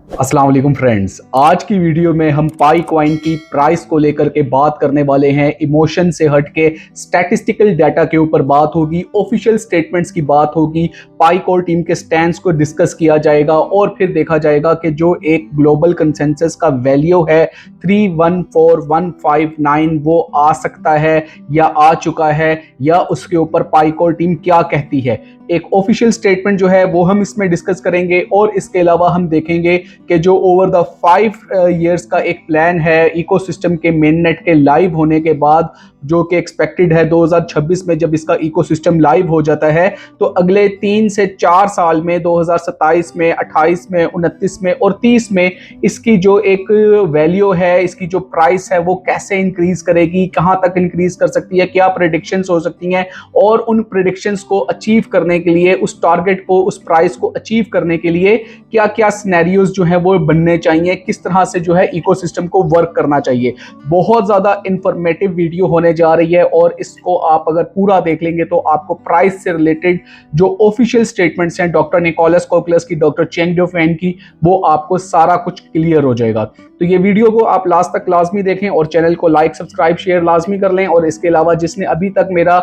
अस्सलाम वालेकुम फ्रेंड्स। आज की वीडियो में हम पाई कॉइन की प्राइस को लेकर के बात करने वाले हैं। इमोशन से हट के स्टैटिस्टिकल डाटा के ऊपर बात होगी, ऑफिशियल स्टेटमेंट्स की बात होगी, पाई कोर टीम के स्टैंड्स को डिस्कस किया जाएगा और फिर देखा जाएगा कि जो एक ग्लोबल कंसेंसस का वैल्यू है 314159 वो आ सकता है या आ चुका है, या उसके ऊपर पाई कोर टीम क्या कहती है। एक ऑफिशियल स्टेटमेंट जो है वो हम इसमें डिस्कस करेंगे और इसके अलावा हम देखेंगे कि जो ओवर द 5 years का एक प्लान है इकोसिस्टम के मेन नेट के लाइव होने के बाद, जो कि एक्सपेक्टेड है 2026 में जब इसका इकोसिस्टम लाइव हो जाता है, तो अगले 3 से 4 साल में 2027 में, 28 में, 29 में और 30 में इसकी जो एक वैल्यू है, इसकी जो प्राइस है वो कैसे इंक्रीज करेगी, कहाँ तक इंक्रीज कर सकती है, क्या प्रेडिक्शंस हो सकती हैं और उन प्रेडिक्शंस को अचीव करने के लिए, उस टारगेट को, उस प्राइस को अचीव करने के लिए क्या क्या सिनेरियोज जो है वो बनने चाहिए, किस तरह से जो है इकोसिस्टम को वर्क करना चाहिए। बहुत ज़्यादा इंफॉर्मेटिव वीडियो होने जा रही है और इसको आप अगर पूरा देख लेंगे तो आपको प्राइस से रिलेटेड जो ऑफिशियल स्टेटमेंट्स हैं डॉक्टर निकोलस कोकलस की, डॉक्टर चेंग डोफेन की, वो आपको सारा कुछ क्लियर हो जाएगा। तो ये वीडियो को आप लास्ट तक लाजमी देखें और चैनल को लाइक, सब्सक्राइब, शेयर लाजमी कर लें। और इसके अलावा जिसने अभी तक मेरा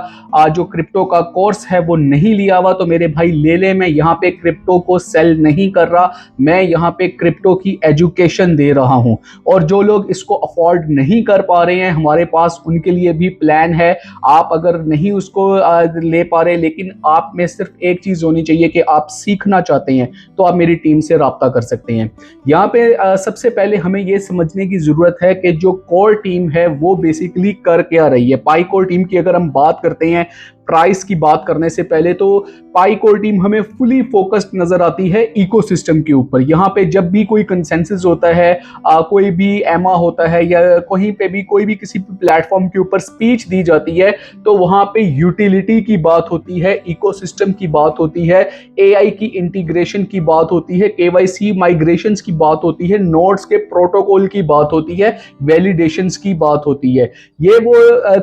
जो क्रिप्टो का कोर्स है वो नहीं लिया हुआ तो मेरे भाई ले लें। मैं यहाँ पे क्रिप्टो को सेल नहीं कर रहा, मैं यहाँ पे क्रिप्टो की एजुकेशन दे रहा हूँ। और जो लोग इसको अफोर्ड नहीं कर पा रहे हैं, हमारे पास उनके लिए भी प्लान है। आप अगर नहीं उसको ले पा रहे, लेकिन आप में सिर्फ एक चीज़ होनी चाहिए कि आप सीखना चाहते हैं, तो आप मेरी टीम से रब्ता कर सकते हैं। यहाँ पे सबसे पहले हमें ये समझने की ज़रूरत है कि जो कोर टीम है वो बेसिकली कर क्या रही है। पाई कोर टीम की अगर हम बात करते हैं प्राइस की बात करने से पहले, तो पाई कोर टीम हमें फुली फोकस्ड नजर आती है इकोसिस्टम के ऊपर। यहाँ पे जब भी कोई कंसेंसस होता है, कोई भी एमा होता है या कहीं पे भी कोई भी किसी प्लेटफॉर्म के ऊपर स्पीच दी जाती है, तो वहाँ पे यूटिलिटी की बात होती है, इकोसिस्टम की बात होती है, एआई की इंटीग्रेशन की बात होती है, केवाईसी माइग्रेशंस की बात होती है, नोड्स के प्रोटोकॉल की बात होती है, वैलिडेशंस की बात होती है। ये वो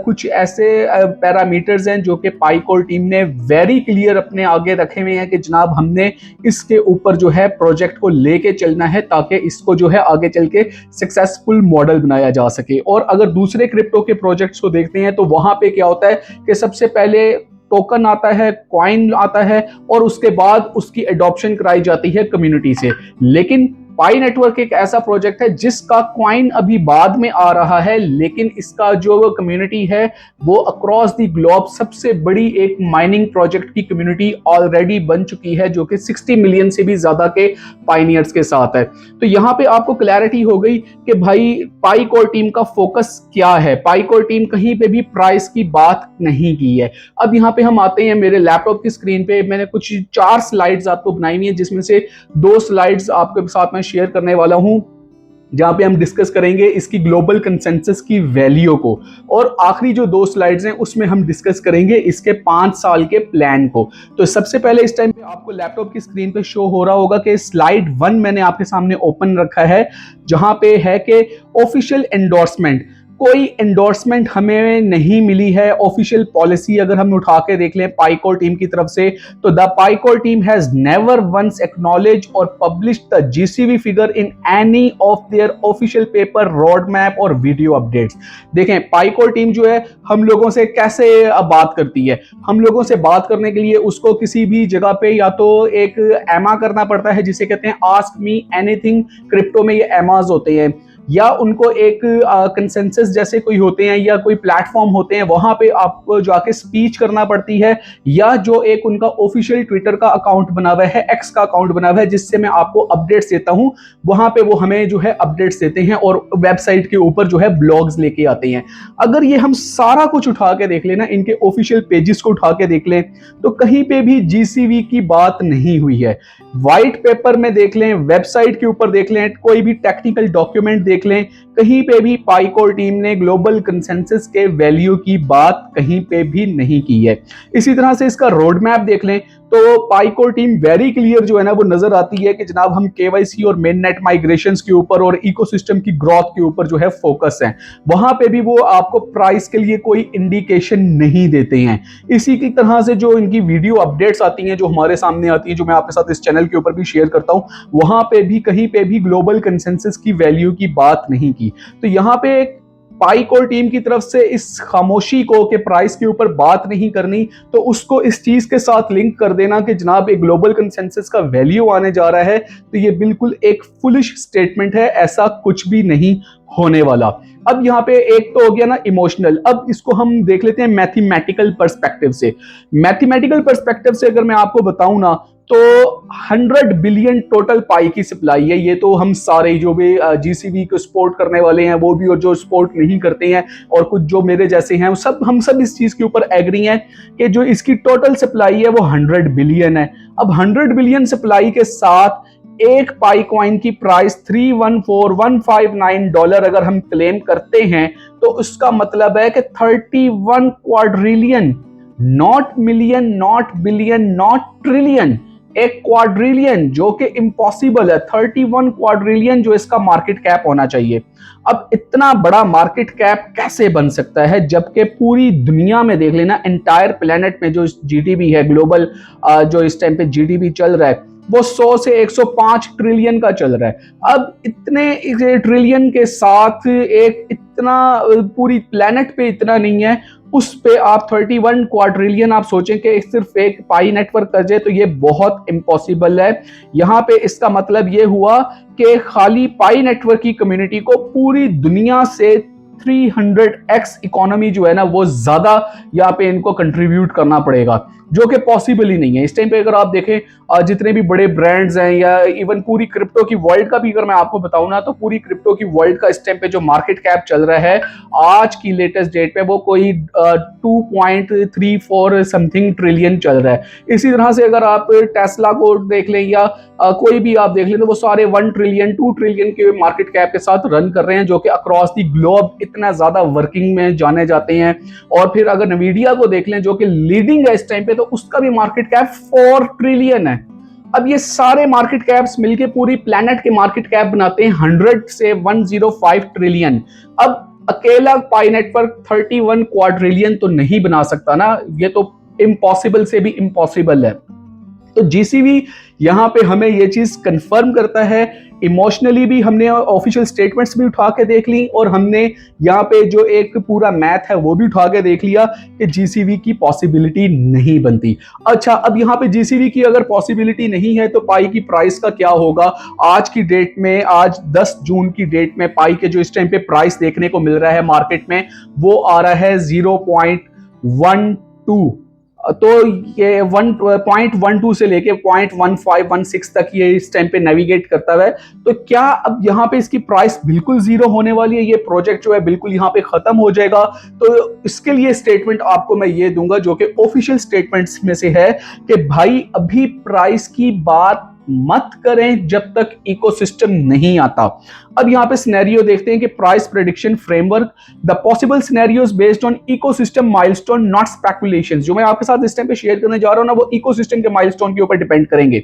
कुछ ऐसे पैरामीटर्स हैं जो कि पाई कोर टीम ने वेरी क्लियर अपने आगे रखे हुए हैं कि जनाब हमने इसके ऊपर जो है प्रोजेक्ट को लेके चलना है ताकि इसको जो है आगे चल के सक्सेसफुल मॉडल बनाया जा सके। और अगर दूसरे क्रिप्टो के प्रोजेक्ट्स को देखते हैं तो वहां पे क्या होता है कि सबसे पहले टोकन आता है, कॉइन आता है और उसके बाद उसकी एडॉप्शन कराई जाती है कम्युनिटी से। लेकिन पाई नेटवर्क एक ऐसा प्रोजेक्ट है जिसका कॉइन अभी बाद में आ रहा है, लेकिन इसका जो कम्युनिटी है वो अक्रॉस द ग्लोब सबसे बड़ी एक माइनिंग प्रोजेक्ट की कम्युनिटी ऑलरेडी बन चुकी है, जो कि 60 मिलियन से भी ज्यादा के पाइनियर्स के साथ है। तो यहाँ पे आपको क्लैरिटी हो गई कि भाई पाई कोर टीम का फोकस क्या है। पाई कोर टीम कहीं पे भी प्राइस की बात नहीं की है। अब यहाँ पे हम आते हैं, मेरे लैपटॉप की स्क्रीन पे मैंने कुछ 4 स्लाइड्स आपको बनाई हुई है, जिसमें से 2 स्लाइड्स आपके साथ में शेयर करने वाला हूं, जहां पे हम डिस्कस करेंगे इसकी ग्लोबल कंसेंसस की वैल्यू को, और आखिरी जो 2 स्लाइड्स हैं उसमें हम डिस्कस करेंगे इसके 5 साल के प्लान को। तो सबसे पहले इस टाइम पे आपको लैपटॉप की स्क्रीन पे शो हो रहा होगा कि स्लाइड 1 मैंने आपके सामने ओपन रखा है, जहां पे है कि ऑफिशियल एंडोर्समेंट। कोई एंडोर्समेंट हमें नहीं मिली है। ऑफिशियल पॉलिसी अगर हम उठा के देख लें पाई कोर टीम की तरफ से, तो the Pi core team has never once acknowledge और published the GCV figure in any of their official paper, road map और वीडियो अपडेट्स। देखें पाई कोर टीम जो है हम लोगों से कैसे बात करती है। हम लोगों से बात करने के लिए उसको किसी भी जगह पे या तो एक एमा करना पड़ता है, जिसे कहते हैं आस्क मी एनीथिंग। क्रिप्टो में ये एमाज होते हैं, या उनको एक कंसेंसस जैसे कोई होते हैं या कोई प्लेटफॉर्म होते हैं, वहां पे आपको जाके स्पीच करना पड़ती है, या जो एक उनका ऑफिशियल ट्विटर का अकाउंट बना हुआ है, एक्स का अकाउंट बना हुआ है, जिससे मैं आपको अपडेट्स देता हूं। वहां पे वो हमें जो है अपडेट्स देते हैं और वेबसाइट के ऊपर जो है ब्लॉग्स लेके आते हैं। अगर ये हम सारा कुछ उठा के देख लेना, इनके ऑफिशियल पेजेस को उठा के देख लें, तो कहीं पे भी जीसीवी की बात नहीं हुई है। व्हाइट पेपर में देख लें, वेबसाइट के ऊपर देख लें, कोई भी टेक्निकल डॉक्यूमेंट देख लें, कहीं पे भी पाई कोर टीम ने ग्लोबल कंसेंसस के वैल्यू की बात कहीं पे भी नहीं की है। इसी तरह से इसका रोड मैप देख लें, तो पाईकोर टीम वेरी क्लियर जो है ना वो नजर आती है कि जनाब हम केवाईसी और मेन नेट माइग्रेशन के ऊपर और इकोसिस्टम की ग्रोथ के ऊपर जो है फोकस है। वहां पे भी वो आपको प्राइस के लिए कोई इंडिकेशन नहीं देते हैं। इसी की तरह से जो इनकी वीडियो अपडेट्स आती हैं जो हमारे सामने आती हैं, जो मैं आपके साथ इस चैनल के ऊपर भी शेयर करता हूं, वहां पे भी कहीं पे भी ग्लोबल कंसेंसस की वैल्यू की बात नहीं की। तो यहां पे पाईकोर टीम की तरफ से इस खामोशी को कि प्राइस के ऊपर बात नहीं करनी, तो उसको इस चीज के साथ लिंक कर देना कि जनाब एक ग्लोबल कंसेंसस का वैल्यू आने जा रहा है, तो ये बिल्कुल एक फुलिश स्टेटमेंट है, ऐसा कुछ भी नहीं होने वाला। अब यहाँ पे एक तो हो गया ना इमोशनल, अब इसको हम देख लेते हैं मैथमेटिकल पर्सपेक्टिव से। मैथमेटिकल पर्सपेक्टिव से अगर मैं आपको बताऊं ना, तो 100 बिलियन टोटल पाई की सप्लाई है। ये तो हम सारे जो भी जीसीबी को सपोर्ट करने वाले हैं वो भी, और जो सपोर्ट नहीं करते हैं, और कुछ जो मेरे जैसे हैं, हम सब इस चीज के ऊपर एग्री हैं कि जो इसकी टोटल सप्लाई है वो 100 बिलियन है। अब 100 बिलियन सप्लाई के साथ एक पाई कॉइन की प्राइस $314,159 अगर हम क्लेम करते हैं, तो उसका मतलब है कि 31 quadrillion, not million, not billion, not trillion, एक क्वाड्रिलियन, जो कि इम्पॉसिबल है। 31 क्वाड्रिलियन जो इसका मार्केट कैप होना चाहिए। अब इतना बड़ा मार्केट कैप कैसे बन सकता है, जबकि पूरी दुनिया में देख लेना, एंटायर प्लेनेट में जो जीडीपी है ग्लोबल, जो इस टाइम पे जीडीपी चल रहा है वो 100 से 105 ट्रिलियन का चल रहा है। अब इतने ट्रिलियन के साथ एक इतना पूरी प्लेनेट पे इतना नहीं है, उस पे आप 31 क्वाड्रिलियन आप सोचें कि सिर्फ एक पाई नेटवर्क कर जाए, तो ये बहुत इम्पॉसिबल है। यहाँ पे इसका मतलब ये हुआ कि खाली पाई नेटवर्क की कम्युनिटी को पूरी दुनिया से 300x इकोनॉमी जो है ना वो ज्यादा यहाँ पे इनको कंट्रीब्यूट करना पड़ेगा, जो कि पॉसिबल ही नहीं है। इस टाइम पे अगर आप देखें जितने भी बड़े ब्रांड्स हैं, या इवन पूरी क्रिप्टो की वर्ल्ड का भी अगर मैं आपको बताऊं ना, तो पूरी क्रिप्टो की वर्ल्ड का इस टाइम पे जो मार्केट कैप चल रहा है आज की लेटेस्ट डेट पे, वो कोई 2.34 समथिंग ट्रिलियन चल रहा है। इसी तरह से अगर आप टेस्ला को देख लें, या कोई भी आप देख लें, तो वो सारे 1 ट्रिलियन 2 ट्रिलियन के मार्केट कैप के साथ रन कर रहे हैं, जो कि अक्रॉस दी ग्लोब इतना ज्यादा वर्किंग में जाने जाते हैं। और फिर अगर नवीडिया को देख लें जो कि लीडिंग है इस टाइम पे, तो उसका भी मार्केट कैप 4 ट्रिलियन है। अब ये सारे मार्केट कैप्स मिलके पूरी प्लेनेट के मार्केट कैप बनाते हैं 100 से 105 ट्रिलियन। अब अकेला पाई नेटवर्क 31 क्वाड्रिलियन तो नहीं बना सकता ना, ये तो इम्पॉसिबल से भी इम्पॉसिबल है। तो जीसीबी यहां पे हमें ये चीज कंफर्म करता है। इमोशनली भी हमने ऑफिशियल स्टेटमेंट्स भी उठा के देख ली, और हमने यहाँ पे जो एक पूरा मैथ है वो भी उठा के देख लिया कि जीसीबी की पॉसिबिलिटी नहीं बनती। अच्छा, अब यहाँ पे जीसीबी की अगर पॉसिबिलिटी नहीं है, तो पाई की प्राइस का क्या होगा? आज की डेट में, आज 10 जून की डेट में पाई के जो इस टाइम पे प्राइस देखने को मिल रहा है मार्केट में, वो आ रहा है 0.12। तो ये 1.12 से लेके 0.1516 तक ये इस टाइम पे नेविगेट करता है। तो क्या अब यहाँ पे इसकी प्राइस बिल्कुल जीरो होने वाली है? ये प्रोजेक्ट जो है बिल्कुल यहाँ पे खत्म हो जाएगा? तो इसके लिए स्टेटमेंट आपको मैं ये दूंगा जो कि ऑफिशियल स्टेटमेंट्स में से है कि भाई अभी प्राइस की बात मत करें जब तक इकोसिस्टम नहीं आता। अब यहां पे सिनेरियो देखते हैं कि price prediction framework, the possible scenarios based on ecosystem milestone not speculations. जो मैं आपके साथ इस टाइम पे शेयर करने जा रहा हूं ना, वो इकोसिस्टम के माइलस्टोन के ऊपर डिपेंड करेंगे।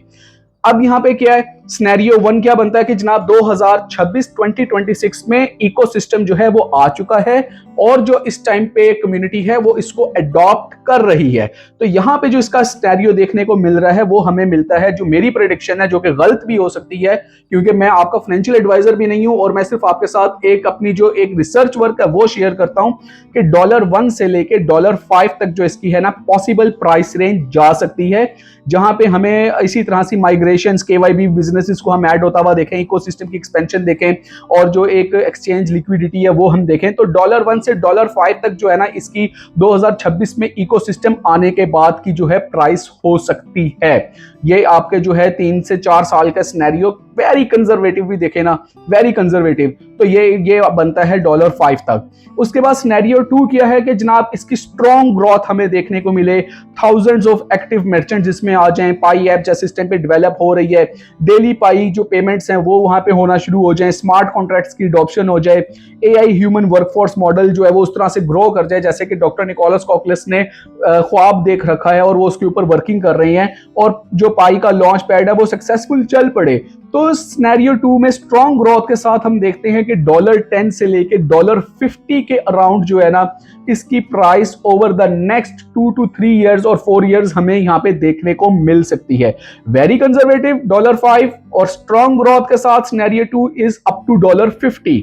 अब यहां पे क्या है, सिनेरियो 1 क्या बनता है कि जनाब 2026 में इकोसिस्टम जो है वो आ चुका है, और जो इस टाइम पे कम्युनिटी है वो इसको अडॉप्ट कर रही है। तो यहां पे जो इसका सिनेरियो देखने को मिल रहा है वो हमें मिलता है, जो मेरी प्रेडिक्शन है, जो कि गलत भी हो सकती है, क्योंकि मैं आपका फाइनेंशियल एडवाइजर भी नहीं हूं, और मैं सिर्फ आपके साथ एक अपनी जो एक रिसर्च वर्क है वो शेयर करता हूं कि $1 से लेके $5 तक जो इसकी है ना पॉसिबल प्राइस रेंज जा सकती है, जहां पे हमें इसी तरह से माइग्रेशंस, केवाईबी बिजनेसेस को हम ऐड होता हुआ देखें, इकोसिस्टम की एक्सपेंशन देखें, और जो एक एक्सचेंज लिक्विडिटी है वो हम देखें, तो $1 से $5 तक जो है ना इसकी 2026 में इकोसिस्टम आने के बाद की जो है प्राइस हो सकती है। ये आपके जो है 3 से 4 साल का सिनेरियो, वेरी कंजर्वेटिव भी देखे ना, वेरी कंजर्वेटिव, तो ये बनता है $5 तक। उसके बाद सिनेरियो 2 किया है कि जनाब इसकी स्ट्रॉन्ग ग्रोथ हमें देखने को मिले, थाउजेंड्स ऑफ एक्टिव मर्चेंट जिसमें आ जाएं, पाई ऐप जैसे सिस्टम पे डेवलप हो रही है, डेली ग्लोबली पाई जो पेमेंट्स हैं वो वहां पे होना शुरू हो जाए, स्मार्ट कॉन्ट्रैक्ट्स की अडॉप्शन हो जाए, एआई ह्यूमन वर्कफोर्स मॉडल जो है वो उस तरह से ग्रो कर जाए जैसे कि डॉक्टर निकोलस कॉकलिस ने ख्वाब देख रखा है और वो उसके ऊपर वर्किंग कर रही हैं, और जो पाई का लॉन्च पैड है वो सक्सेसफुल चल पड़े। तो सिनेरियो 2 में स्ट्रॉन्ग ग्रोथ के साथ हम देखते हैं कि $10 से लेके $50 के अराउंड जो है ना इसकी price over the next 2 to 3 years और 4 इयर्स हमें यहाँ पे देखने को मिल सकती है। वेरी कंजर्वेटिव $5 और स्ट्रॉन्ग ग्रोथ के साथ सिनेरियो 2 इज अप टू $50।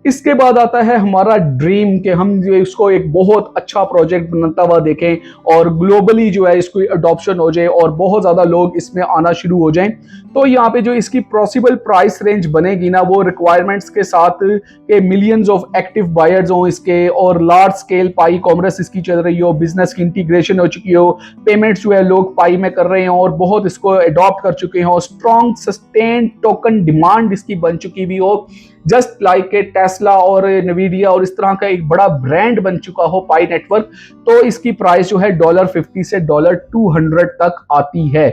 इसके बाद आता है हमारा ड्रीम कि हम जो इसको एक बहुत अच्छा प्रोजेक्ट बनता हुआ देखें और ग्लोबली जो है इसको अडॉप्शन हो जाए और बहुत ज़्यादा लोग इसमें आना शुरू हो जाएं। तो यहाँ पे जो इसकी पॉसिबल प्राइस रेंज बनेगी ना वो रिक्वायरमेंट्स के साथ के मिलियंस ऑफ एक्टिव बायर्स हों इसके, और लार्ज स्केल पाई कॉमर्स इसकी चल रही हो, बिजनेस की इंटीग्रेशन हो चुकी हो, पेमेंट्स जो है लोग पाई में कर रहे हैं और बहुत इसको अडॉप्ट कर चुके हैं, स्ट्रॉन्ग सस्टेन टोकन डिमांड इसकी बन चुकी भी हो, जस्ट लाइक के टेस्ला और नवीडिया और इस तरह का एक बड़ा ब्रांड बन चुका हो पाई नेटवर्क। तो इसकी प्राइस जो है $50 से $200 तक आती है।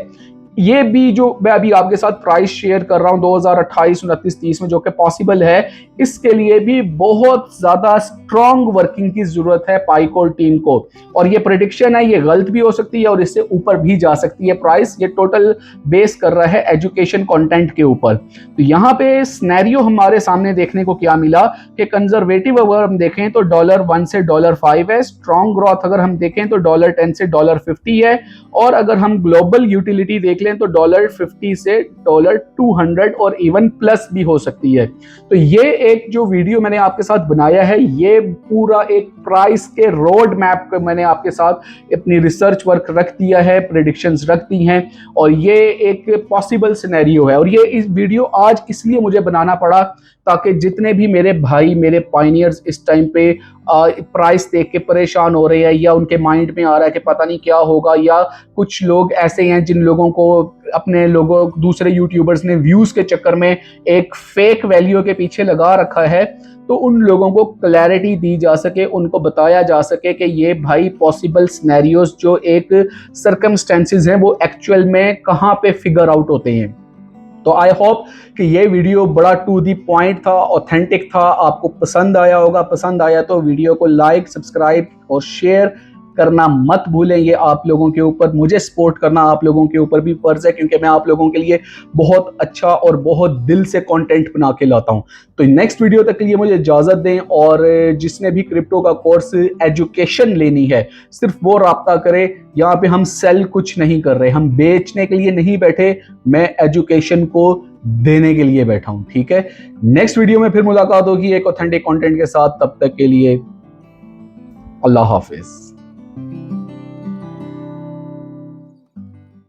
ये भी जो मैं अभी आपके साथ प्राइस शेयर कर रहा हूं 2028, 29, 30 में जो कि पॉसिबल है, इसके लिए भी बहुत ज्यादा स्ट्रॉन्ग वर्किंग की जरूरत है पाईकोर टीम को। और ये प्रेडिक्शन है, ये गलत भी हो सकती है और इससे ऊपर भी जा सकती है प्राइस। ये टोटल बेस कर रहा है एजुकेशन कंटेंट के ऊपर। तो यहाँ पे सिनेरियो हमारे सामने देखने को क्या मिला कि कंजर्वेटिव अगर हम देखें तो $1 से $5 है, स्ट्रॉन्ग ग्रोथ अगर हम देखें तो $10 से $50 है, और अगर हम ग्लोबल यूटिलिटी देख लें तो $50 से $200 और इवन प्लस भी हो सकती है। तो ये एक जो वीडियो मैंने आपके साथ बनाया है ये पूरा एक प्राइस के रोड मैप पे मैंने आपके साथ अपनी रिसर्च वर्क रख दिया है, प्रेडिक्शंस रख दी हैं, और ये एक पॉसिबल सिनेरियो है। और ये इस वीडियो आज इसलिए मुझे बनाना पड़ा ताकि जितने भी मेरे भाई, मेरे पायनियर्स इस टाइम पे प्राइस देख के परेशान हो रहे हैं या उनके माइंड में आ रहा है कि पता नहीं क्या होगा, या कुछ लोग ऐसे हैं जिन लोगों को अपने लोगों दूसरे यूट्यूबर्स ने व्यूज के चक्कर में एक फेक वैल्यू के पीछे लगा रखा है, तो उन लोगों को क्लैरिटी दी जा सके, उनको बताया जा सके कि ये भाई पॉसिबल सिनेरियोस जो एक सर्कमस्टेंसेस हैं वो एक्चुअल में कहाँ पे फिगर आउट होते हैं। तो आई होप कि ये वीडियो बड़ा टू दी पॉइंट था, ऑथेंटिक था, आपको पसंद आया होगा। पसंद आया तो वीडियो को लाइक, सब्सक्राइब और शेयर करना मत भूलें। ये आप लोगों के ऊपर, मुझे सपोर्ट करना आप लोगों के ऊपर भी फर्ज है, क्योंकि मैं आप लोगों के लिए बहुत अच्छा और बहुत दिल से कंटेंट बना के लाता हूं। तो नेक्स्ट वीडियो तक के लिए मुझे इजाजत दें, और जिसने भी क्रिप्टो का कोर्स एजुकेशन लेनी है सिर्फ वो राब्ता करे। यहाँ पे हम सेल कुछ नहीं कर रहे, हम बेचने के लिए नहीं बैठे, मैं एजुकेशन को देने के लिए बैठा हूं। ठीक है, नेक्स्ट वीडियो में फिर मुलाकात होगी एक ऑथेंटिक कंटेंट के साथ। तब तक के लिए अल्लाह हाफिज।